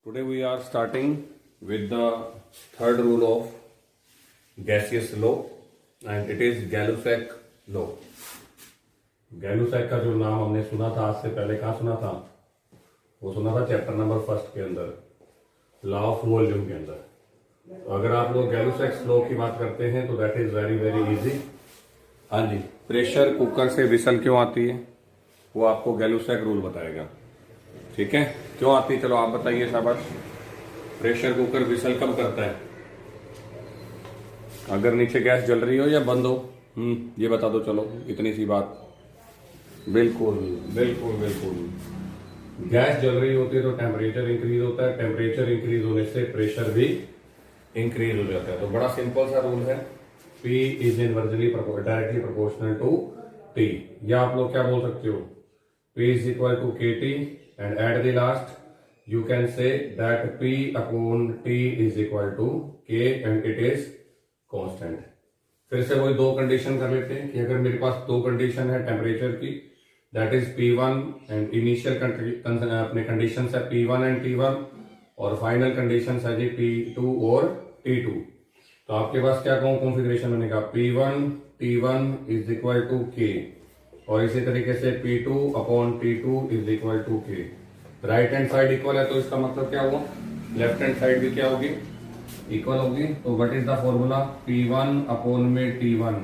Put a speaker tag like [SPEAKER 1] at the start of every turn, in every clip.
[SPEAKER 1] Today we are starting with the third rule of gaseous law and it is Gay-Lussac law. Gay-Lussac का जो नाम हमने सुना था आज से पहले कहाँ सुना था? वो सुना था चैप्टर नंबर फर्स्ट के अंदर, लॉ ऑफ वॉल्यूम के अंदर। तो अगर आप लोग गै-लुसैक लॉ की बात करते हैं तो that is very very easy. हाँ जी, प्रेशर कुकर से विसल क्यों आती है वो आपको गै-लुसैक रूल बताएगा। ठीक है, क्यों आती है चलो आप बताइए शाबाश। प्रेशर कुकर विसल कब करता है? अगर नीचे गैस जल रही हो या बंद हो, ये बता दो चलो, इतनी सी बात। बिल्कुल बिल्कुल बिल्कुल, गैस जल रही होती है तो टेम्परेचर इंक्रीज होता है, टेम्परेचर इंक्रीज होने से प्रेशर भी इंक्रीज हो जाता है। तो बड़ा सिंपल सा रूल है, P is inversely directly proportional to T। या आप लोग क्या बोल सकते हो, P is equal to KT and at the last you can say that P upon T is equal to K and it is constant। फिर से वही दो कंडीशन कर लेते हैं कि अगर मेरे पास दो कंडीशन है टेम्परेचर की, that is P1 and initial अपने कंडीशन है P1 एंड T1 और फाइनल कंडीशन है जी T2 और T2। तो आपके पास क्या कॉन्फ़िगरेशन बनेगा, P1 T1 is equal to K और इसी तरीके से P2 upon T2 is equal to K। Right hand side equal है तो इसका मतलब क्या हुआ, लेफ्ट हैंड साइड भी क्या होगी, इक्वल होगी। तो what is the formula, P1 upon में T1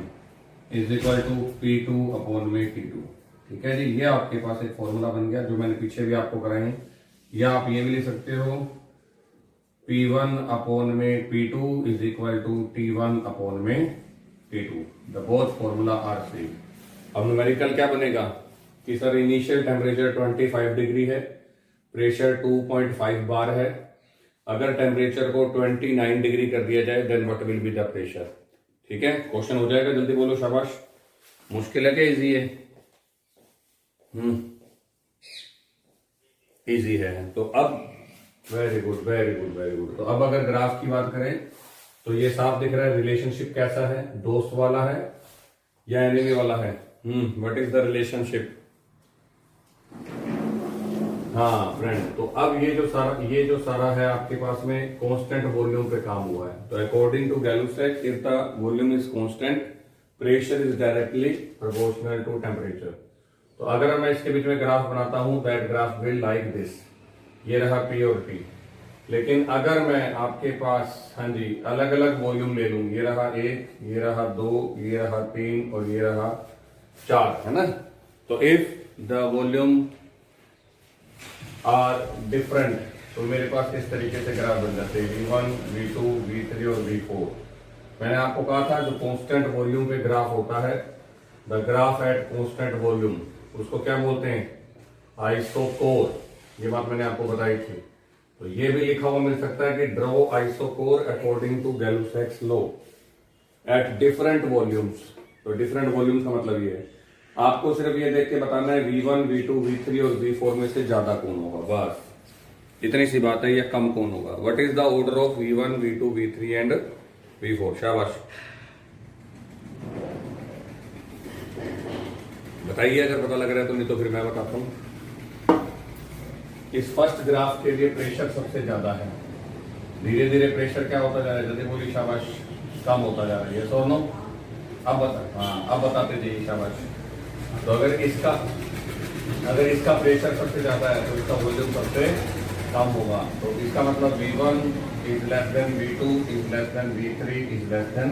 [SPEAKER 1] is equal to P2 upon में T2। ठीक है जी, ये आपके पास एक फॉर्मूला बन गया जो मैंने पीछे भी आपको कराए हैं। या आप ये भी लिख सकते हो P1 अपॉन में P2 is equal to T1 upon में T2। The both formula are same. अब न्यूमेरिकल क्या बनेगा कि सर इनिशियल टेम्परेचर 25 डिग्री है, प्रेशर 2.5 बार है, अगर टेम्परेचर को 29 डिग्री कर दिया जाए then what will be the pressure. ठीक है, क्वेश्चन हो जाएगा, जल्दी बोलो शाबाश। मुश्किल है क्या इजी है? इजी है। तो अब very good very good very good. तो अब अगर ग्राफ की बात करें तो ये साफ दिख रहा है रिलेशनशिप कैसा है, दोस्त वाला है या एनिमी वाला है? What is the relationship? हाँ फ्रेंड, तो अब ये जो सारा है आपके पास में कांस्टेंट वॉल्यूम पे काम हुआ है। तो according to Gay Lussac if the volume is constant pressure is directly proportional to temperature. तो अगर मैं इसके बीच में ग्राफ बनाता हूं that graph will like this, ये रहा P और T। लेकिन अगर मैं आपके पास हाँ जी अलग अलग वॉल्यूम ले लूं, ये रहा 1, ये रहा 2, ये रहा 3 और ये रहा 4, है ना। तो if the volume are different तो मेरे पास इस तरीके से ग्राफ बन जाते हैं V1, V2, V3 और V4। मैंने आपको कहा था जो कांस्टेंट वॉल्यूम पे ग्राफ होता है, the graph at constant volume, उसको क्या बोलते हैं, आइसोकोर। ये बात मैंने आपको बताई थी। तो ये भी लिखा हुआ मिल सकता है कि draw isochore according to Gay Lussac law at different volumes. तो डिफरेंट वॉल्यूम्स का मतलब ये है, आपको सिर्फ ये देख के बताना है V1, V2, V3 और V4 में से ज्यादा कौन होगा, बस इतनी सी बात है, या कम कौन होगा। What is the order of V1, V2, V3 and V4? शाबाश बताइए अगर पता लग रहा है तो, नहीं तो फिर मैं बताता हूं। इस फर्स्ट ग्राफ के लिए प्रेशर सबसे ज्यादा है, धीरे धीरे प्रेशर क्या होता जा रहा है, जल्दी बोली शाबाश, कम होता जा रहा है। यस और नो? अब बता, हाँ अब बताते जाइए शाबाश। तो अगर इसका प्रेशर सबसे ज्यादा है तो इसका वॉल्यूम सबसे कम होगा। तो इसका मतलब V1 is less than V2 is less than V3 is less than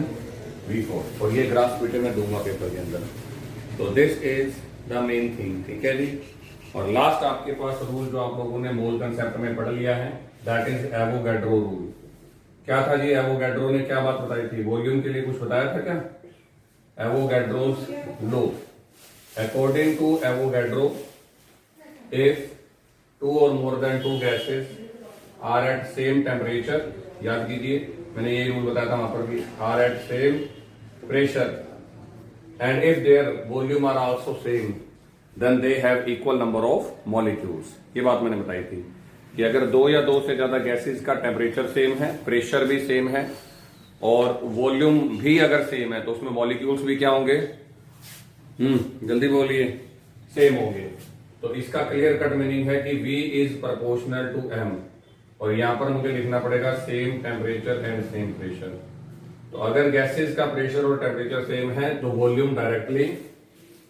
[SPEAKER 1] V4। और ये ग्राफ बेटे मैं दूंगा पेपर के अंदर। तो this is the main thing. ठीक है जी। और लास्ट आपके पास रूल जो आप लोगों ने मोल कंसेप्ट में पढ़ लिया है, दैट इज एवोगैड्रो रूल। क्या था जी, एवोगैड्रो ने क्या बात बताई थी, वॉल्यूम के लिए कुछ बताया था क्या? Avogadro's law, according to Avogadro, if two or more than two gases are at same temperature, याद कीजिए मैंने ये रूल बताया था वहां पर भी, are at same pressure and if their volume are also same then they have equal number of molecules। ये बात मैंने बताई थी कि अगर दो या दो से ज्यादा गैसेस का टेम्परेचर सेम है, प्रेशर भी सेम है और वॉल्यूम भी अगर सेम है तो उसमें मॉलिक्यूल्स भी क्या होंगे, जल्दी बोलिए, सेम होंगे। तो इसका क्लियर कट मीनिंग है कि V is proportional to M। और यहाँ पर मुझे लिखना पड़ेगा same temperature and same pressure. तो अगर गैसेस का प्रेशर और टेम्परेचर सेम है तो वॉल्यूम डायरेक्टली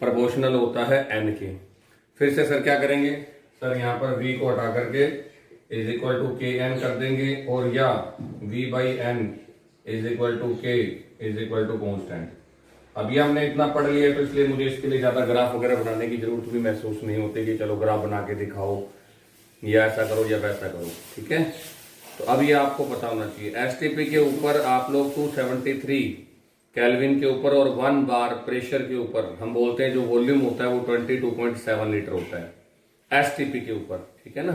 [SPEAKER 1] प्रोपोर्शनल होता है एन के। फिर से सर क्या करेंगे, सर यहाँ पर v को हटा करके is equal to K N कर देंगे, और या v by N is equal to K is equal to constant. अभी हमने इतना पढ़ लिया तो इसलिए मुझे इसके लिए ज्यादा ग्राफ वगैरह बनाने की जरूरत भी महसूस नहीं होती कि चलो ग्राफ बना के दिखाओ या ऐसा करो या वैसा करो, ठीक है। तो अब ये आपको पता होना चाहिए, एसटीपी के ऊपर आप लोग 273 केल्विन के ऊपर और 1 बार प्रेशर के ऊपर हम बोलते हैं जो वॉल्यूम होता है वो 22.7 लीटर होता है एसटीपी के ऊपर, ठीक है ना।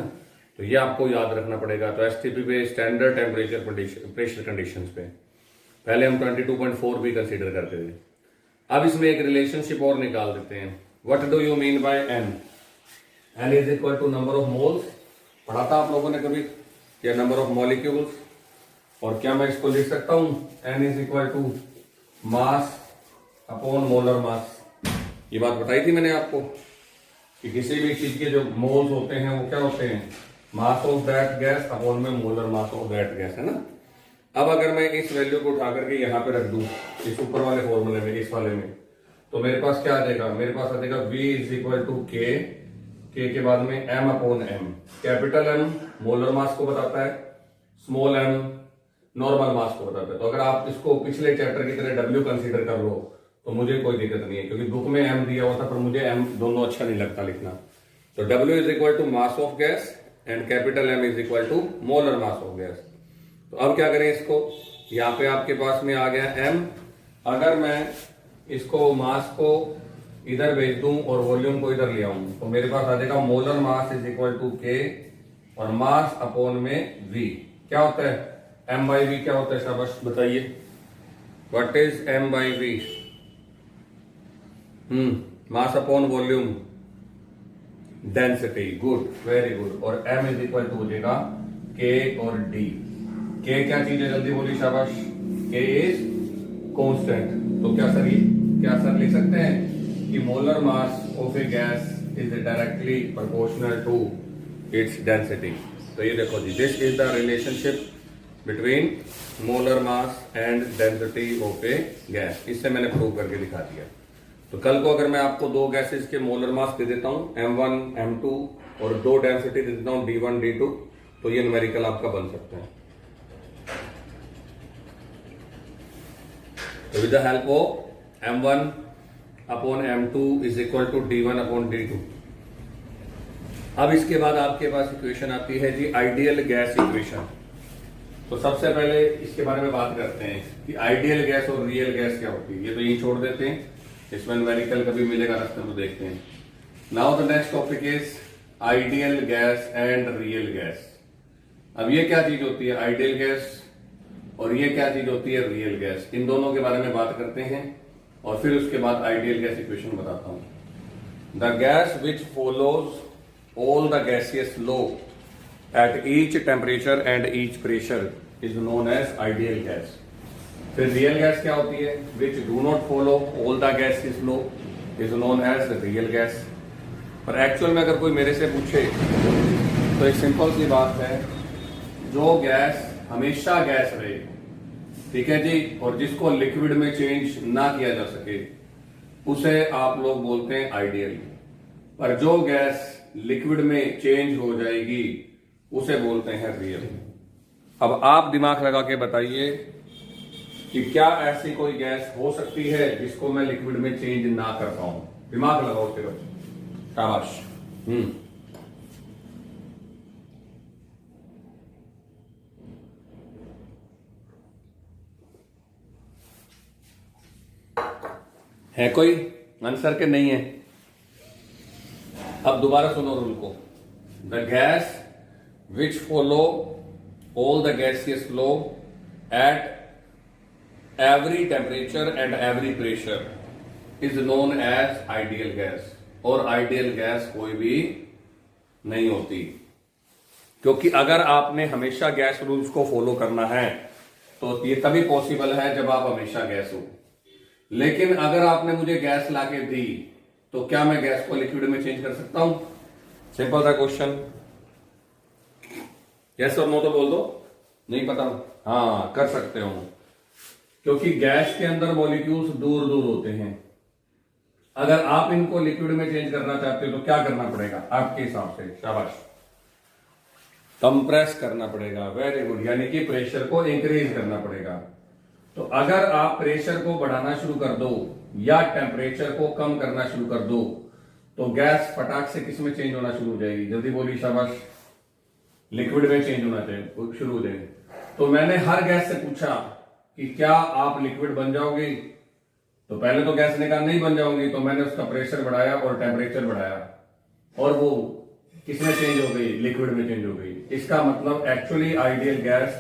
[SPEAKER 1] तो ये आपको याद रखना पड़ेगा। तो एसटीपी पे स्टैंडर्ड टेम्परेचर प्रेशर कंडीशंस पे पहले हम 22.4 भी कंसीडर करते थे। अब इसमें एक रिलेशनशिप और निकाल देते हैं। What do you mean by N? N is equal to number of moles, पढ़ा था आप लोगों ने कभी, या नंबर ऑफ मॉलिक्यूल्स। और क्या मैं इसको लिख सकता हूं, N is equal to mass upon molar mass. ये बात बताई थी मैंने आपको कि किसी भी चीज के जो मोल्स होते हैं वो क्या होते हैं, mass of that gas upon में molar mass of that gas, है ना। अब अगर मैं इस वैल्यू को उठा करके यहाँ पे रख दूं इस ऊपर वाले फॉर्मूले में, इस वाले में, तो मेरे पास क्या आ जाएगा, मेरे पास आ जाएगा v इज इक्वल टू के के बाद में m upon m। Capital M molar mass को बताता है, स्मॉल m नॉर्मल मास को बताता है। तो अगर आप इसको पिछले चैप्टर की तरह w कंसीडर कर लो तो मुझे कोई दिक्कत नहीं है, क्योंकि बुक में m दिया हुआ था पर मुझे m दोनों अच्छा नहीं लगता लिखना। तो w is equal to mass of gas and capital M is equal to molar mass of gas. तो अब क्या करें इसको, यहाँ पे आपके पास में आ गया m। अगर मैं इसको मास को इधर भेज दूं और वॉल्यूम को इधर ले आऊं तो मेरे पास आ जाएगा molar mass is equal to K और मास अपॉन में v। क्या होता है m बाई वी, क्या होता है शाबाश बताइए, what is m by V? Mass upon volume density, good, very good. और m इज इक्वल टू हो जाएगा k और d। k क्या चीज है, जल्दी बोलिए शाबाश, k इज कांस्टेंट। तो क्या सर लिख सकते हैं कि molar mass of a gas is directly proportional to its density. तो ये देखो जी, this is the relationship between molar mass and density of a gas. इससे मैंने प्रूव करके दिखा दिया। तो कल को अगर मैं आपको दो गैसेस के मोलर मास दे देता हूं m1 m2 और दो डेंसिटी दे देता हूं d1 d2, तो ये न्यूमेरिकल आपका बन सकता है। तो with the help of m1 upon m2 is equal to d1 upon d2। अब इसके बाद आपके पास इक्वेशन आती है जी आइडियल गैस इक्वेशन। तो सबसे पहले इसके बारे में बात करते हैं कि आइडियल गैस और रियल गैस क्या होती है। ये तो यही छोड़ देते हैं, इसमें न्यूमेरिकल कभी मिलेगा रास्ते में देखते हैं। Now the next topic is ideal gas and real gas. अब ये क्या चीज होती है आइडियल गैस और ये क्या चीज होती है रियल गैस, इन दोनों के बारे में बात करते हैं और फिर उसके बाद आइडियल गैस इक्वेशन बताता हूं। The gas which follows all the gaseous law at each temperature and each pressure is known as ideal gas. फिर रियल गैस क्या होती है, which do not follow all the gaseous law is known as real gas. पर actual में अगर कोई मेरे से पूछे तो एक सिंपल सी बात है, जो गैस हमेशा गैस रहे, ठीक है जी, और जिसको लिक्विड में चेंज ना किया जा सके उसे आप लोग बोलते हैं आइडियल। पर जो गैस लिक्विड में चेंज हो जाएगी उसे बोलते हैं रियल। अब आप दिमाग लगा के बताइए कि क्या ऐसी कोई गैस हो सकती है जिसको मैं लिक्विड में चेंज ना कर पाऊं। दिमाग लगाओ उसके बच्चे, शाबाश। है कोई आंसर के नहीं है? अब दोबारा सुनो रूल को। The gas which follow all the gaseous law at every temperature and every pressure is known as ideal gas. और आइडियल गैस कोई भी नहीं होती, क्योंकि अगर आपने हमेशा गैस रूल्स को फॉलो करना है तो ये तभी पॉसिबल है जब आप हमेशा गैस हो। लेकिन अगर आपने मुझे गैस लाके दी तो क्या मैं गैस को लिक्विड में चेंज कर सकता हूं? सिंपल सा क्वेश्चन, यस और नो तो बोल दो, नहीं पता? हाँ कर सकते हो, क्योंकि गैस के अंदर मॉलिक्यूल्स दूर दूर होते हैं। अगर आप इनको लिक्विड में चेंज करना चाहते हो तो क्या करना पड़ेगा आपके हिसाब से? शाबाश, कंप्रेस करना पड़ेगा। वेरी गुड, यानी कि प्रेशर को इंक्रीज करना पड़ेगा। तो अगर आप प्रेशर को बढ़ाना शुरू कर दो या टेम्परेचर को कम करना शुरू कर दो तो गैस फटाक से किस में चेंज होना शुरू हो जाएगी? जल्दी बोली शाबाश, लिक्विड में चेंज होना चाहिए, शुरू हो जाएगी। तो मैंने हर गैस से पूछा कि क्या आप लिक्विड बन जाओगे? तो पहले तो गैस ने कहा नहीं बन जाऊंगी, तो मैंने उसका प्रेशर बढ़ाया और टेम्परेचर बढ़ाया और वो किसमें चेंज हो गई? लिक्विड में चेंज हो गई। इसका मतलब actually ideal gas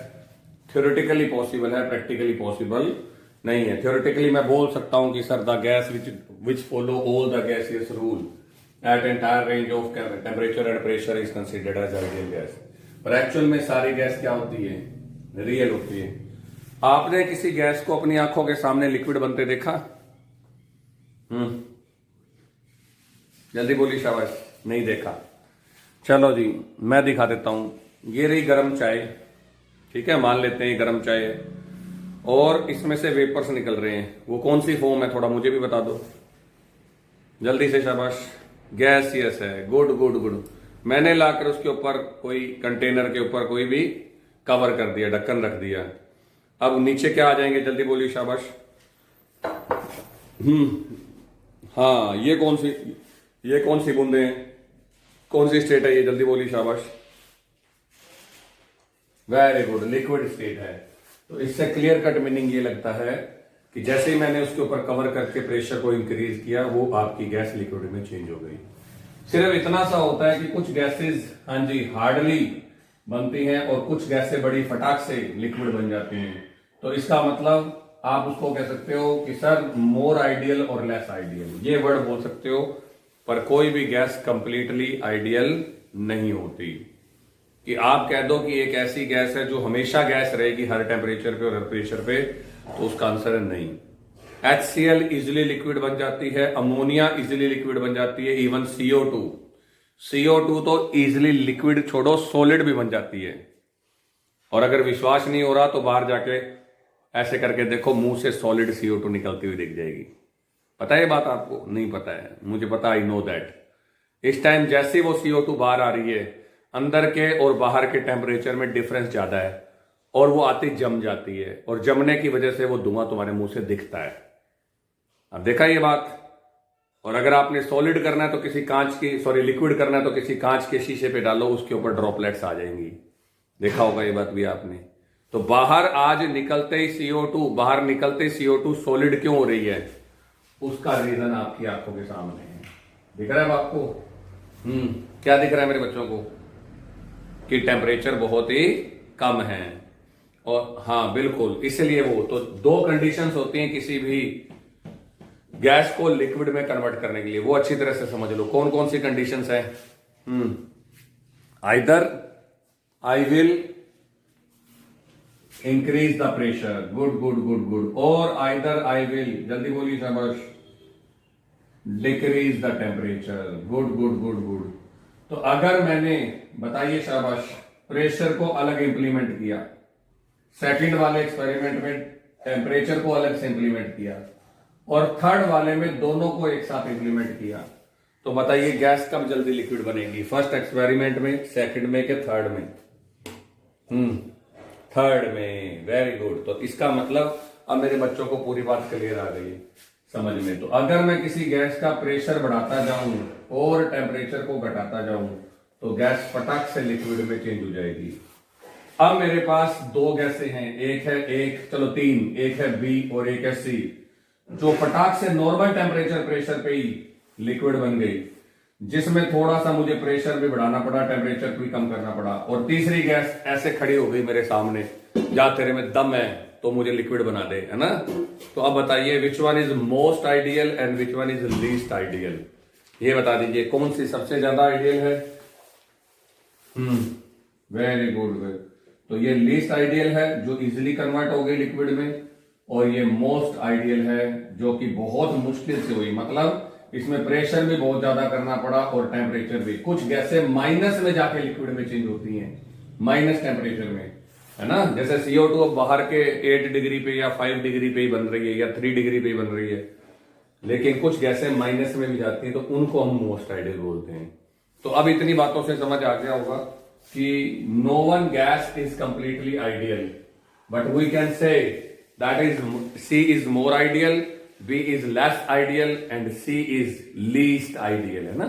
[SPEAKER 1] theoretically possible है, प्रैक्टिकली पॉसिबल नहीं है। थ्योरेटिकली मैं बोल सकता हूं कि sir the gas which follow all the gaseous rule at entire range of temperature and pressure is considered as ideal gas. पर एक्चुअल में सारी गैस क्या होती है? रियल होती है। आपने किसी गैस को अपनी आंखों के सामने लिक्विड बनते देखा? जल्दी बोली शाबाश, नहीं देखा। चलो जी मैं दिखा देता हूं। ये रही गर्म चाय, ठीक है, मान लेते हैं गर्म चाय है और इसमें से वेपर्स निकल रहे हैं। वो कौन सी फॉर्म है थोड़ा मुझे भी बता दो जल्दी से, शाबाश। गैसियस है, गुड गुड गुड। मैंने लाकर उसके ऊपर कोई कंटेनर के ऊपर कोई भी कवर कर दिया, ढक्कन रख दिया। अब नीचे क्या आ जाएंगे? जल्दी बोलिए शाबाश। हाँ, ये कौन सी बूंदे हैं? कौन सी स्टेट है ये? जल्दी बोलिए शाबाश। वेरी गुड, लिक्विड स्टेट है। तो इससे क्लियर कट मीनिंग ये लगता है कि जैसे ही मैंने उसके ऊपर कवर करके प्रेशर को इंक्रीज किया वो आपकी गैस लिक्विड में चेंज हो गई। सिर्फ इतना सा होता है कि कुछ गैसेस हाँ जी हार्डली बनती हैं और कुछ गैसें बड़ी फटाक से लिक्विड बन जाती हैं। तो इसका मतलब आप उसको कह सकते हो कि सर मोर आइडियल और लेस आइडियल, ये वर्ड बोल सकते हो। पर कोई भी गैस कंप्लीटली आइडियल नहीं होती कि आप कह दो कि एक ऐसी गैस है जो हमेशा गैस रहेगी हर टेम्परेचर पे और हर प्रेशर पे, तो उसका आंसर है नहीं। HCl इजिली लिक्विड बन जाती है, अमोनिया इजिली लिक्विड बन जाती है, इवन CO2 तो इजिली लिक्विड छोड़ो सॉलिड भी बन जाती है। और अगर विश्वास नहीं हो रहा तो बाहर जाके ऐसे करके देखो, मुंह से सॉलिड CO2 निकलती हुई दिख जाएगी। पता है बात आपको? नहीं पता है, मुझे पता, आई नो दैट। इस टाइम जैसे वो CO2 बाहर आ रही है, अंदर के और बाहर के टेम्परेचर में डिफरेंस ज्यादा है और वो आती जम जाती है और जमने की वजह से वो धुआं तुम्हारे मुंह से दिखता है। अब देखा ये बात? और अगर आपने सॉलिड करना है तो किसी लिक्विड करना है तो किसी कांच के शीशे पे डालो, उसके ऊपर ड्रॉपलेट्स आ जाएंगी। देखा होगा ये बात भी आपने। तो बाहर आज निकलते ही CO2 सॉलिड क्यों हो रही है? उसका रीजन आपकी आंखों के सामने है। दिख रहा है आपको? क्या दिख रहा है मेरे बच्चों को? कि टेम्परेचर बहुत ही कम है। और हाँ बिल्कुल, इसलिए वो तो दो कंडीशंस होती हैं किसी भी गैस को लिक्विड में कन्वर्ट करने के लिए, वो अच्छी तरह से समझ लो। कौन कौन सी कंडीशंस है? Either I will increase the pressure, good good good good, और आइदर आई विल, जल्दी बोलिए शाबाश, decrease the temperature, good good good good. तो अगर मैंने, बताइए शाबाश, प्रेशर को अलग इंप्लीमेंट किया, सेकंड वाले एक्सपेरिमेंट में टेम्परेचर को अलग से इंप्लीमेंट किया और थर्ड वाले में दोनों को एक साथ इंप्लीमेंट किया, तो बताइए गैस कब जल्दी लिक्विड बनेगी? फर्स्ट एक्सपेरिमेंट में, सेकंड में के थर्ड में? थर्ड में। Very good. तो इसका मतलब अब मेरे बच्चों को पूरी बात क्लियर आ गई समझ में। तो अगर मैं किसी गैस का प्रेशर बढ़ाता जाऊं और टेम्परेचर को घटाता जाऊं तो गैस फटाक से लिक्विड में चेंज हो जाएगी। अब मेरे पास दो गैसें हैं, तीन, एक है B और एक है C, जो फटाक से नॉर्मल टेम्परेचर प्रेशर पे ही लिक्विड बन गई, जिसमें थोड़ा सा मुझे प्रेशर भी बढ़ाना पड़ा, टेम्परेचर भी कम करना पड़ा। और तीसरी गैस ऐसे खड़ी हो गई मेरे सामने, जा तेरे में दम है तो मुझे लिक्विड बना दे, है ना? तो अब बताइए which one is most ideal and which one is least ideal? ये बता दीजिए कौन सी सबसे ज्यादा आइडियल है? Very good. तो ये लीस्ट आइडियल है जो इजीली कन्वर्ट हो गई लिक्विड में, और ये मोस्ट आइडियल है जो कि बहुत मुश्किल से हुई, मतलब इसमें प्रेशर भी बहुत ज्यादा करना पड़ा और टेम्परेचर भी। कुछ गैसें माइनस में जाके लिक्विड में चेंज होती हैं, माइनस टेम्परेचर में, है ना। जैसे CO2 अब बाहर के 8 डिग्री पे या 5 डिग्री पे ही बन रही है या 3 डिग्री पे ही बन रही है, लेकिन कुछ गैसें माइनस में भी जाती हैं, तो उनको हम मोस्ट आइडियल बोलते हैं। तो अब इतनी बातों से समझ आ गया होगा कि no one gas is completely ideal, but we can say that is C is more ideal, B is less ideal and C is least ideal, है ना।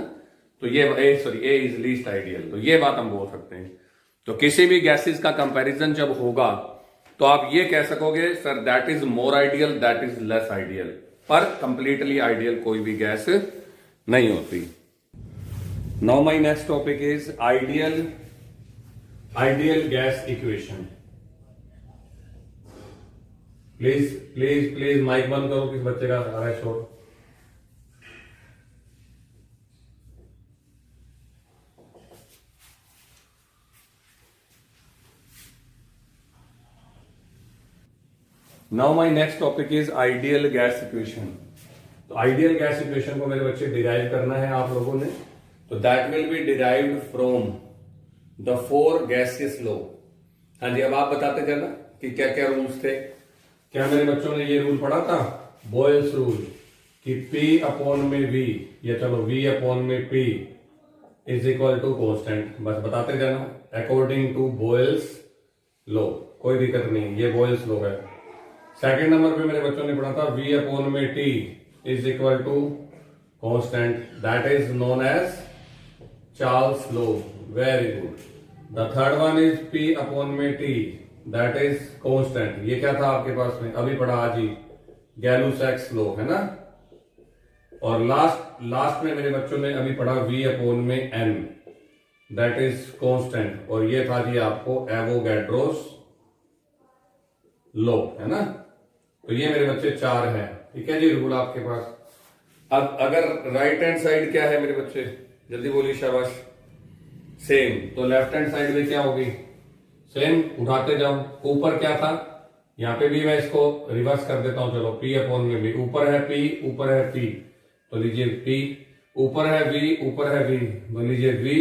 [SPEAKER 1] तो ये A इज लीस्ट आइडियल, तो ये बात हम बोल सकते हैं। तो किसी भी गैसेस का कंपैरिजन जब होगा तो आप ये कह सकोगे sir that is more ideal, that is less ideal, पर कंप्लीटली आइडियल कोई भी गैस नहीं होती। Now my next topic is ideal gas equation. Please please please mic बंद करो, किस बच्चे का आ रहा है शोर। Now my next topic is ideal gas equation. तो आइडियल गैस इक्वेशन को मेरे बच्चे डिराइव करना है आप लोगों ने, तो that will be derived from the 4 gases law. हाँ जी, अब आप बताते जाना कि क्या क्या रूल्स थे। क्या मेरे बच्चों ने ये रूल पढ़ा था, बॉयल्स रूल, कि P अपॉन में V, या चलो V अपॉन में P is equal to constant. बस बताते जाना अकॉर्डिंग टू बॉयल्स लॉ, कोई दिक्कत नहीं, ये बॉयल्स लॉ है। सेकंड नंबर पे मेरे बच्चों ने पढ़ा था V अपॉन में T is equal to constant, that is known as Charles law. Very good. The third one is P upon में T, दैट इज कॉन्स्टेंट। ये क्या था आपके पास में, अभी पढ़ा आज ही, गैलू-सैक्स लॉ, है ना। और लास्ट में मेरे बच्चों ने अभी पढ़ा V अपॉन में N, दैट इज कॉन्स्टेंट, और ये था जी आपको एवोगैड्रोस लॉ, है ना। तो ये मेरे बच्चे 4 हैं, ठीक है जी रूल आपके पास। अब अगर राइट हैंड साइड क्या है मेरे बच्चे, जल्दी बोलिए, शाबाश। सेम, तो लेफ्ट हैंड साइड में क्या होगी, सेम, उठाते जाओ। ऊपर क्या था, यहां पे भी मैं इसको रिवर्स कर देता हूं, चलो P अपॉन में V, ऊपर है P, ऊपर है P, तो लीजिए P, ऊपर है V, ऊपर है V, तो लीजिए V।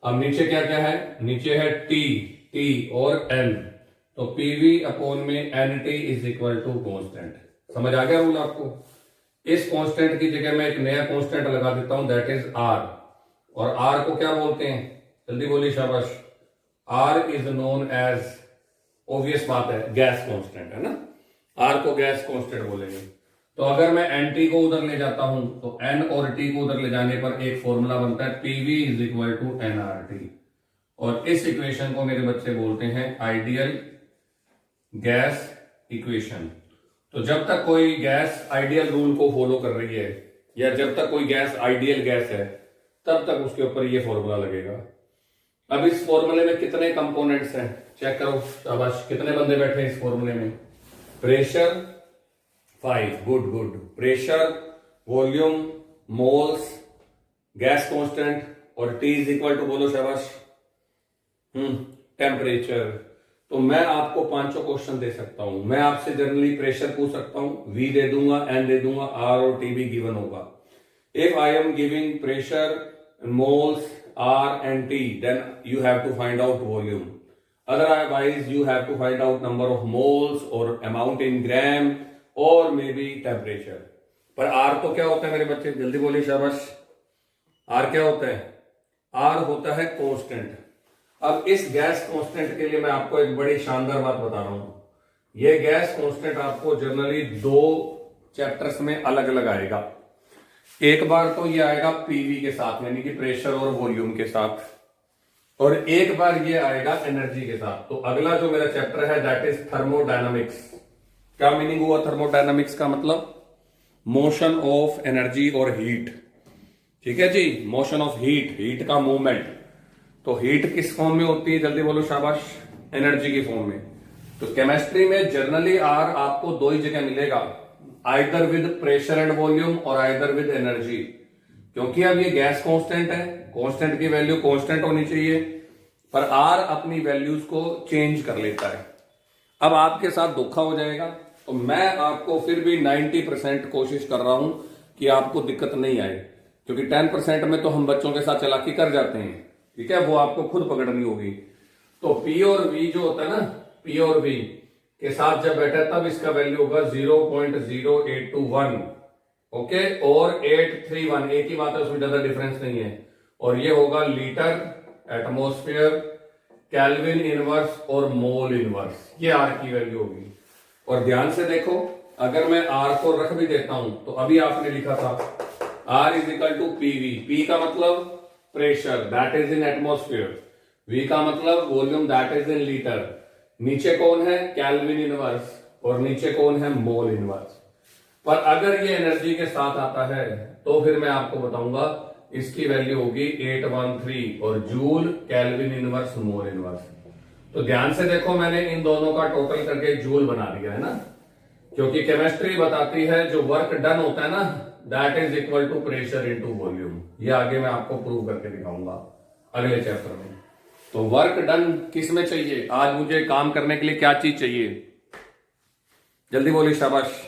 [SPEAKER 1] अब नीचे क्या क्या है, नीचे है T और N, तो PV अपॉन में NT is equal to constant. समझ आ गया रूल आपको। इस कांस्टेंट की जगह मैं एक नया कांस्टेंट लगा देता हूं, दैट इज R, और R को क्या बोलते हैं, जल्दी बोलिए, शाबाश। R is known as, obvious बात है, गैस कांस्टेंट, है ना। R को गैस कांस्टेंट बोलेंगे। तो अगर मैं NT को उधर ले जाता हूं तो N और T को उधर ले जाने पर एक फॉर्मूला बनता है PV is equal to NRT, और इस इक्वेशन को मेरे बच्चे बोलते हैं आइडियल गैस इक्वेशन। तो जब तक कोई गैस आइडियल रूल को फॉलो कर रही है, या जब तक कोई गैस आइडियल गैस है, तब तक उसके ऊपर ये फॉर्मूला लगेगा। अब इस फॉर्मूले में कितने कंपोनेंट्स हैं, चेक करो, शाबाश। कितने बंदे बैठे हैं इस फॉर्मूले में, pressure 5, good good, pressure, volume, moles, gas constant, और T इज इक्वल टू, बोलो शाबाश, टेम्परेचर। तो मैं आपको 5 क्वेश्चन दे सकता हूं। मैं आपसे जनरली प्रेशर पूछ सकता हूं, V दे दूंगा, N दे दूंगा, R और T भी गिवन होगा। If I am giving pressure, moles, R and T, then you have to find out volume. Otherwise, you have to find out number of moles or amount in gram or maybe temperature. पर R तो क्या होता है मेरे बच्चे, जल्दी बोलिए, शाबाश। R क्या होता है, R होता है कांस्टेंट। अब इस गैस कांस्टेंट के लिए मैं आपको एक बड़ी शानदार बात बता रहा हूं। यह गैस कांस्टेंट आपको जनरली 2 चैप्टर्स में अलग अलग आएगा। एक बार तो ये आएगा PV के साथ, यानी कि प्रेशर और वॉल्यूम के साथ, और एक बार ये आएगा एनर्जी के साथ। तो अगला जो मेरा चैप्टर है दैट इज थर्मोडायनामिक्स। क्या मीनिंग हुआ थर्मोडायनामिक्स का, मतलब मोशन ऑफ एनर्जी और हीट, ठीक है जी, मोशन ऑफ हीट का मूवमेंट। तो हीट किस फॉर्म में होती है, जल्दी बोलो, शाबाश, एनर्जी की फॉर्म में। तो केमिस्ट्री में जनरली R आपको 2 ही जगह मिलेगा, either with pressure and volume और आइदर विद एनर्जी, क्योंकि अब ये गैस कांस्टेंट है, कांस्टेंट की वैल्यू कांस्टेंट होनी चाहिए, पर R अपनी वैल्यूज को चेंज कर लेता है। अब आपके साथ धोखा हो जाएगा, तो मैं आपको फिर भी 90% कोशिश कर रहा हूं कि आपको दिक्कत नहीं आए, क्योंकि 10% में तो हम बच्चों के साथ चालाकी कर जाते हैं, ठीक है, वो आपको खुद पकड़नी होगी। तो P और V जो होता है ना, P और V के साथ जब बैठा है तब इसका वैल्यू होगा 0.0821, ओके, और 831, एक ही बात है, उसमें ज्यादा डिफरेंस नहीं है। और ये होगा लीटर, एटमॉस्फेयर, केल्विन इनवर्स और मोल इनवर्स, ये आर की वैल्यू होगी। और ध्यान से देखो, अगर मैं आर को रख भी देता हूं तो अभी आपने लिखा था R is equal to PV, P का मतलब pressure that is in atmosphere, V का मतलब volume that is in litre, नीचे कौन है केल्विन इनवर्स और नीचे कौन है मोल इनवर्स। पर अगर ये एनर्जी के साथ आता है तो फिर मैं आपको बताऊंगा इसकी वैल्यू होगी 813 और joule, kelvin inverse, mole inverse. तो ध्यान से देखो, मैंने इन दोनों का टोटल करके जूल बना दिया है ना, क्योंकि केमिस्ट्री बताती है जो वर्क डन होता है ना that is equal to pressure into volume. ये आगे मैं आपको प्रूव करके दिखाऊंगा अगले चैप्टर में। तो वर्क डन किस में चाहिए, आज मुझे काम करने के लिए क्या चीज चाहिए, जल्दी बोलिए, शाबाश।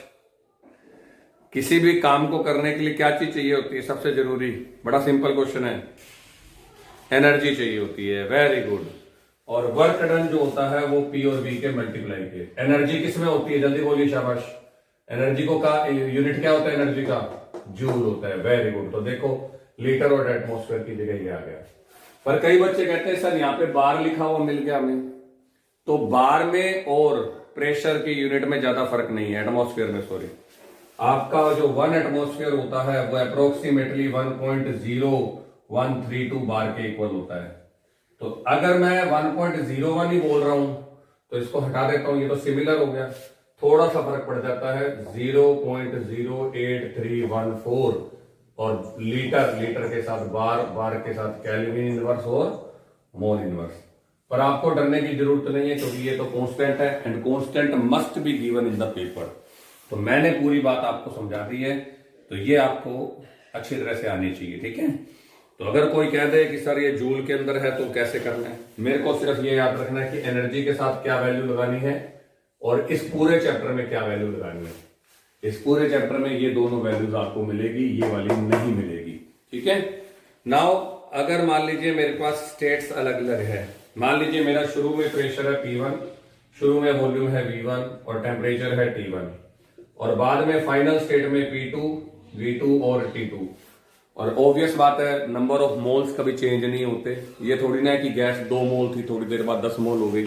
[SPEAKER 1] किसी भी काम को करने के लिए क्या चीज चाहिए होती है सबसे जरूरी, बड़ा सिंपल क्वेश्चन है, एनर्जी चाहिए होती है, वेरी गुड। और वर्क डन जो होता है वो पी और वी के मल्टीप्लाई के। एनर्जी किस में होती है, जल्दी बोलिए, शाबाश। एनर्जी को का यूनिट क्या होता है, एनर्जी का जूल होता है, वेरी गुड। तो देखो लीटर और एटमॉस्फेयर की जगह ये आ गया। पर कई बच्चे कहते हैं सर यहाँ पे बार लिखा हुआ मिल गया हमें, तो बार में और प्रेशर की यूनिट में ज्यादा फर्क नहीं है, एटमॉस्फेयर में, सॉरी। आपका जो 1 एटमॉस्फेयर होता है वो अप्रोक्सीमेटली 1.0132 बार के इक्वल होता है। तो अगर मैं 1.01 ही बोल रहा हूं तो इसको हटा देता हूं, ये तो सिमिलर हो गया, थोड़ा सा फर्क पड़ जाता है 0.08314 और लीटर के साथ बार के साथ केल्विन इनवर्स और मोल इनवर्स। पर आपको डरने की जरूरत नहीं है क्योंकि ये तो कांस्टेंट है and constant must be given in the paper. तो मैंने पूरी बात आपको समझा दी है, तो ये आपको अच्छी तरह से आनी चाहिए, ठीक है। तो अगर कोई कह दे कि सर ये जूल के अंदर है तो कैसे करना है, मेरे को सिर्फ ये याद रखना है कि एनर्जी के साथ क्या वैल्यू लगानी है और इस पूरे चैप्टर में क्या वैल्यू लगानी है। इस पूरे चैप्टर में ये दोनों वैल्यूज आपको मिलेगी, ये वाली नहीं मिलेगी, ठीक है। नाउ अगर मान लीजिए मेरे पास स्टेट्स अलग अलग है, मान लीजिए मेरा शुरू में प्रेशर है P1, शुरू में वॉल्यूम है V1 और टेम्परेचर है T1, और बाद में फाइनल स्टेट में P2, V2 और T2। और ऑब्वियस बात है नंबर ऑफ मोल्स कभी चेंज नहीं होते, ये थोड़ी ना है कि गैस 2 मोल थी थोड़ी देर बाद 10 मोल हो गई।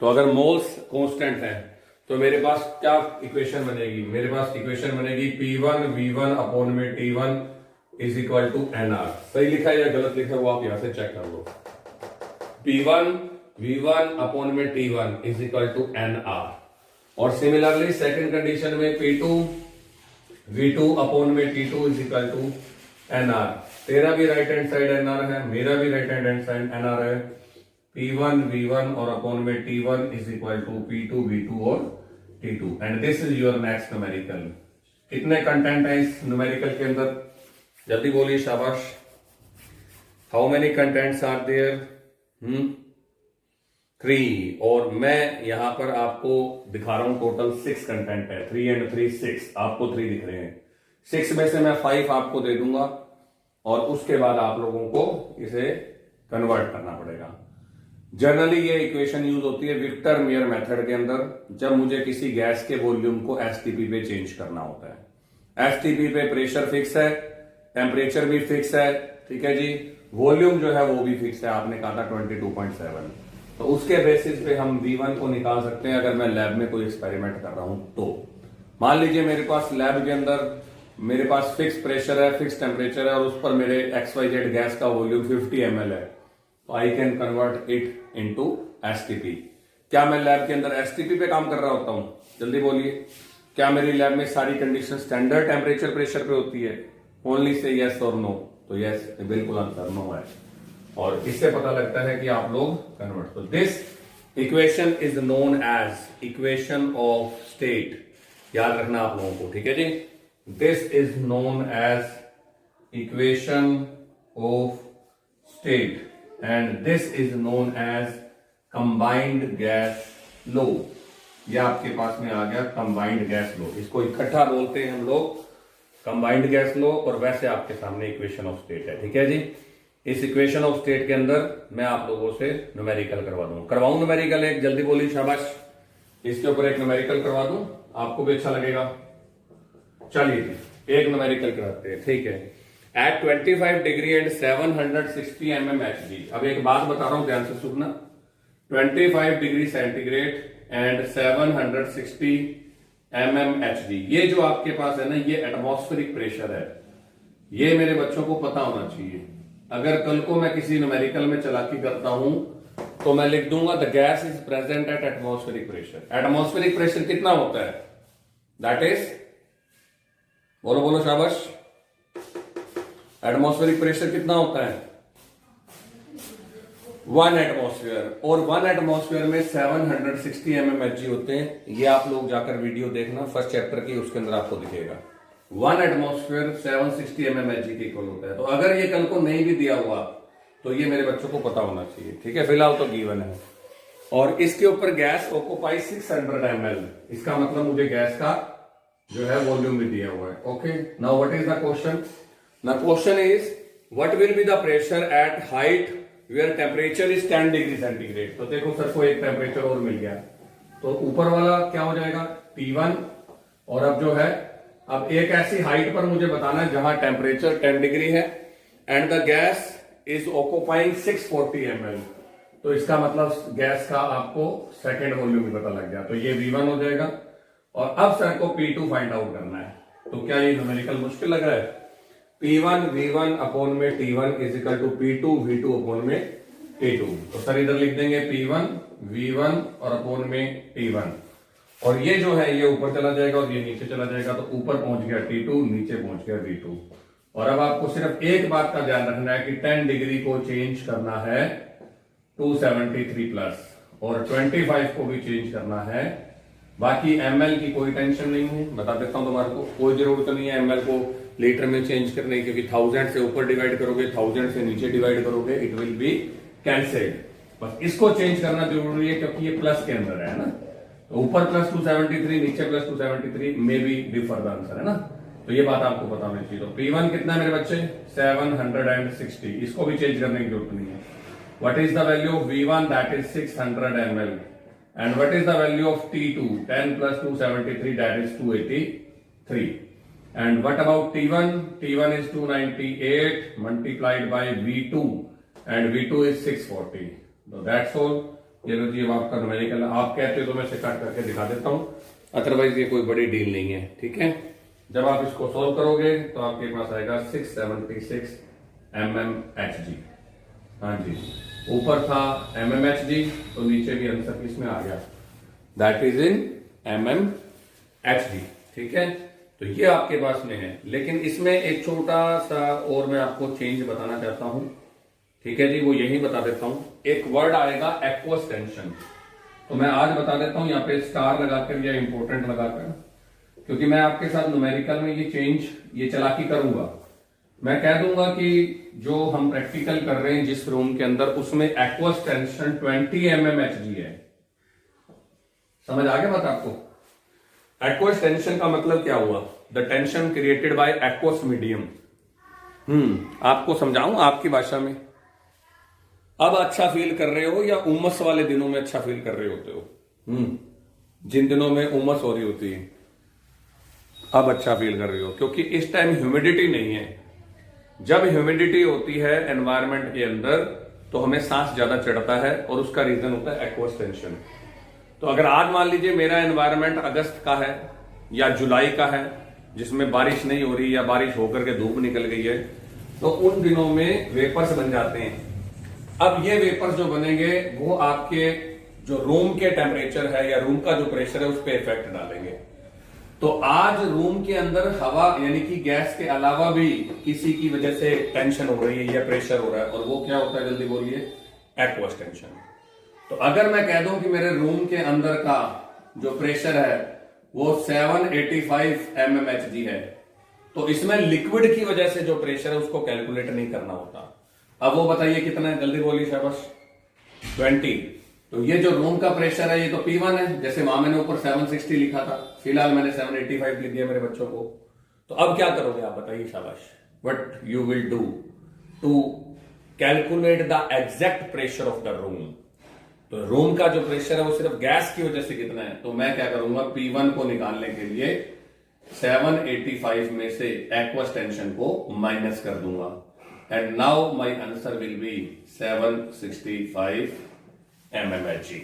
[SPEAKER 1] तो अगर मोल्स कांस्टेंट है तो मेरे पास क्या इक्वेशन बनेगी, मेरे पास इक्वेशन बनेगी P1 V1 अपॉन में T1 is equal to NR। सही लिखा है या गलत लिखा है वो आप यहां से चेक कर लो। P1 V1 अपॉन में T1 is equal to NR। और सिमिलरली सेकंड कंडीशन में P2 V2 अपॉन में T2 is equal to NR। तेरा भी राइट हैंड साइड NR है, मेरा भी राइट हैंड साइड NR है। P1 V1 और अपॉन में T1 is equal to P2 V2 और T2 and this is your next numerical. कितने कंटेंट है इस न्यूमेरिकल के अंदर, जल्दी बोलिए, शाबाश। How many contents are there, 3। और मैं यहां पर आपको दिखा रहा हूं टोटल 6 कंटेंट है, 3 and 3 6, आपको 3 दिख रहे हैं। 6 में से मैं 5 आपको दे दूंगा और उसके बाद आप लोगों को इसे कन्वर्ट करना पड़ेगा। जनरली ये इक्वेशन यूज होती है विक्टर मेयर मेथड के अंदर, जब मुझे किसी गैस के वॉल्यूम को एसटीपी पे चेंज करना होता है। एसटीपी पे प्रेशर फिक्स है, टेम्परेचर भी फिक्स है, ठीक है जी, वॉल्यूम जो है वो भी फिक्स है, आपने कहा था 22.7। तो उसके बेसिस पे हम V1 को निकाल सकते हैं अगर मैं लैब में कोई एक्सपेरिमेंट कर रहा हूं तो। मान लीजिए मेरे पास लैब के अंदर मेरे पास फिक्स प्रेशर है, फिक्स टेम्परेचर है और उस पर मेरे XYZ गैस का वॉल्यूम 50 ml है, तो I can convert it into STP. क्या मैं लैब के अंदर एसटीपी पे काम कर रहा होता हूं, जल्दी बोलिए। क्या मेरी लैब में सारी कंडीशन स्टैंडर्ड टेम्परेचर प्रेशर पे होती है, ओनली से यस और नो, तो यस बिल्कुल आंसर नो है। और इससे पता लगता है कि आप लोग कन्वर्ट। तो this equation is known as equation of state, याद रखना आप लोगों को, ठीक है जी। This is known as equation of state and this is known as combined gas law. ये आपके पास में आ गया कंबाइंड गैस लो, इसको इकट्ठा बोलते हैं हम लोग कंबाइंड गैस लो, और वैसे आपके सामने इक्वेशन ऑफ स्टेट है, ठीक है जी। इस इक्वेशन ऑफ स्टेट के अंदर मैं आप लोगों से न्यूमेरिकल करवाऊं न्यूमेरिकल, एक जल्दी बोली शाबाश, इसके ऊपर एक न्यूमेरिकल करवा दूं, आपको भी अच्छा लगेगा। चलिए एक न्यूमेरिकल कराते हैं, ठीक है। At 25 degree and 760 mmHg। अब एक बात बता रहा हूं, ध्यान से सुनना। 25 डिग्री सेंटीग्रेड एंड 760 mmHg, ये जो आपके पास है ना, ये एटमॉस्फेरिक प्रेशर है। ये मेरे बच्चों को पता होना चाहिए। अगर कल को मैं किसी न्यूमेरिकल में चालाकी करता हूं तो मैं लिख दूंगा the gas is present at atmospheric pressure. Atmospheric pressure कितना होता है? दैट इज, बोलो बोलो शाबाश, एटमॉस्फेरिक प्रेशर कितना होता है? 1 एटमॉस्फेयर। और 1 एटमॉस्फेयर में 760 mmHg होते हैं। ये आप लोग जाकर वीडियो देखना फर्स्ट चैप्टर की, उसके अंदर आपको दिखेगा 1 एटमॉस्फेयर 760 mmHg के इक्वल होता है। तो अगर ये कल को नहीं भी दिया हुआ तो ये मेरे बच्चों को पता होना चाहिए, ठीक है। फिलहाल तो गिवन है। और इसके ऊपर गैस ऑक्यूपाई 600 ml, इसका मतलब मुझे गैस का जो है वॉल्यूम भी दिया हुआ है। Okay, now what is the question? The question is what will be the pressure at height where temperature is 10 degree centigrade. तो देखो सर को एक टेम्परेचर और मिल गया, तो ऊपर वाला क्या हो जाएगा? T1। और अब जो है, अब एक ऐसी हाइट पर मुझे बताना है जहां टेम्परेचर 10 डिग्री है and the gas is occupying 640 ml। तो इसका मतलब गैस का आपको सेकेंड वॉल्यूम भी पता लग गया, तो ये V1 हो जाएगा। और अब सर को P2 फाइंड आउट करना है। तो क्या ये न्यूमेरिकल मुश्किल लग रहा है? P1 V1 अपॉन में T1 is equal to P2 V2 upon में T2। तो सर इधर लिख देंगे P1 V1 और अपॉन में T1। और ये जो है ये ऊपर चला जाएगा और ये नीचे चला जाएगा, तो ऊपर पहुंच गया T2, नीचे पहुंच गया V2। और अब आपको सिर्फ एक बात का ध्यान रखना है कि 10 डिग्री को चेंज करना है 273 प्लस, और 25 को भी चेंज करना है। बाकी ml की कोई टेंशन नहीं है, बता देता हूं तुम्हारे को, कोई जरूरत नहीं है ml को लीटर में चेंज करने की, क्योंकि 1000 से ऊपर डिवाइड करोगे, 1000 से नीचे डिवाइड करोगे, इट विल बी कैंसिल्ड। बस इसको चेंज करना जरूरी है क्योंकि ये प्लस के अंदर है ना। तो ऊपर प्लस 273, नीचे plus 273 may be differ the answer, है ना। तो ये बात आपको पता होनी चाहिए। तो P1 कितना है मेरे बच्चे? 760। इसको भी चेंज करने की जरूरत नहीं है। What is the value of V1? That is 600 ml। And what is the value of T2? 10 plus 273 that is 283। And what about T1? T1 is 298 multiplied by V2 and V2 is 640. So that's all। ये लो जी, अब आपका numerical. आप कहते हो तो मैं इसे cut करके दिखा देता हूं, अदरवाइज ये कोई बड़ी डील नहीं है, ठीक है। जब आप इसको सॉल्व करोगे तो आपके पास आएगा 676 mmHg। हाँ जी, ऊपर था mmHg तो नीचे भी आंसर किसमें आ गया? दैट इज इन mmHg, ठीक है। तो ये आपके पास में है, लेकिन इसमें एक छोटा सा और मैं आपको चेंज बताना चाहता हूं, ठीक है जी। वो यही बता देता हूं। एक वर्ड आएगा एक्वस टेंशन, तो मैं आज बता देता हूं यहाँ पे स्टार लगाकर या इंपोर्टेंट लगाकर, क्योंकि मैं आपके साथ न्यूमेरिकल में ये चेंज, ये चालाकी करूंगा। मैं कह दूंगा कि जो हम प्रैक्टिकल कर रहे हैं जिस रूम के अंदर, उसमें एक्वस टेंशन 20 mmHg है। समझ आ गया बात आपको? एक्वस टेंशन का मतलब क्या हुआ? The tension created by aqueous medium. आपको समझाऊं आपकी भाषा में। अब अच्छा फील कर रहे हो या उमस वाले दिनों में अच्छा फील कर रहे होते हो? जिन दिनों में उमस हो रही होती है अब अच्छा फील कर रहे हो, क्योंकि इस टाइम ह्यूमिडिटी नहीं है। जब ह्यूमिडिटी होती है एनवायरमेंट के अंदर तो हमें सांस ज्यादा चढ़ता है, और उसका रीजन होता है एक्वस टेंशन। तो अगर आज मान लीजिए मेरा एनवायरमेंट अगस्त का है या जुलाई का है, जिसमें बारिश नहीं हो रही या बारिश होकर के धूप निकल गई है, तो उन दिनों में वेपर्स बन जाते हैं। अब ये वेपर्स जो बनेंगे वो आपके जो रूम के टेम्परेचर है या रूम का जो प्रेशर है उस पर इफेक्ट डालेंगे। तो आज रूम के अंदर हवा यानी कि गैस के अलावा भी किसी की वजह से टेंशन हो रही है या प्रेशर हो रहा है, और वो क्या होता है जल्दी बोलिए? Aqueous tension. तो अगर मैं कह दूं कि मेरे रूम के अंदर का जो प्रेशर है वो 785 mmHg है, तो इसमें लिक्विड की वजह से जो प्रेशर है उसको कैलकुलेट नहीं करना होता। अब वो बताइए कितना है, जल्दी बोलिए शाबाश। 20। तो ये जो रूम का प्रेशर है ये तो P1 है, जैसे वहां मैंने ऊपर 760 लिखा था, फिलहाल मैंने 785 लिख दिया मेरे बच्चों को। तो अब क्या करोगे आप बताइए शाबाश? What you will do to calculate the exact pressure of the room. तो रूम का जो प्रेशर है वो सिर्फ गैस की वजह से कितना है, तो मैं क्या करूंगा, P1 को निकालने के लिए 785 में से एक्वस टेंशन को माइनस कर दूंगा, and now my answer will be 765 mmHg।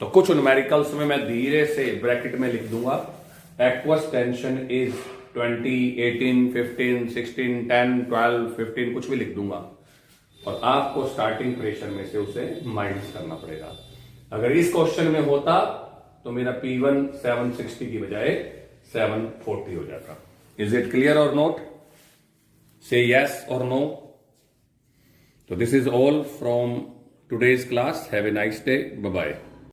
[SPEAKER 1] तो कुछ न्यूमेरिकल्स में मैं धीरे से ब्रैकेट में लिख दूंगा, एक्वस टेंशन इज 20, 18, 15, 16, 10, 12, 15 कुछ भी लिख दूंगा, और आपको स्टार्टिंग प्रेशर में से उसे माइनस करना पड़ेगा। अगर इस क्वेश्चन में होता तो मेरा P1 760 की बजाय 740 हो जाता। इज इट क्लियर और नॉट? से यस और नो। तो this is all from today's class. Have a nice day. Bye bye.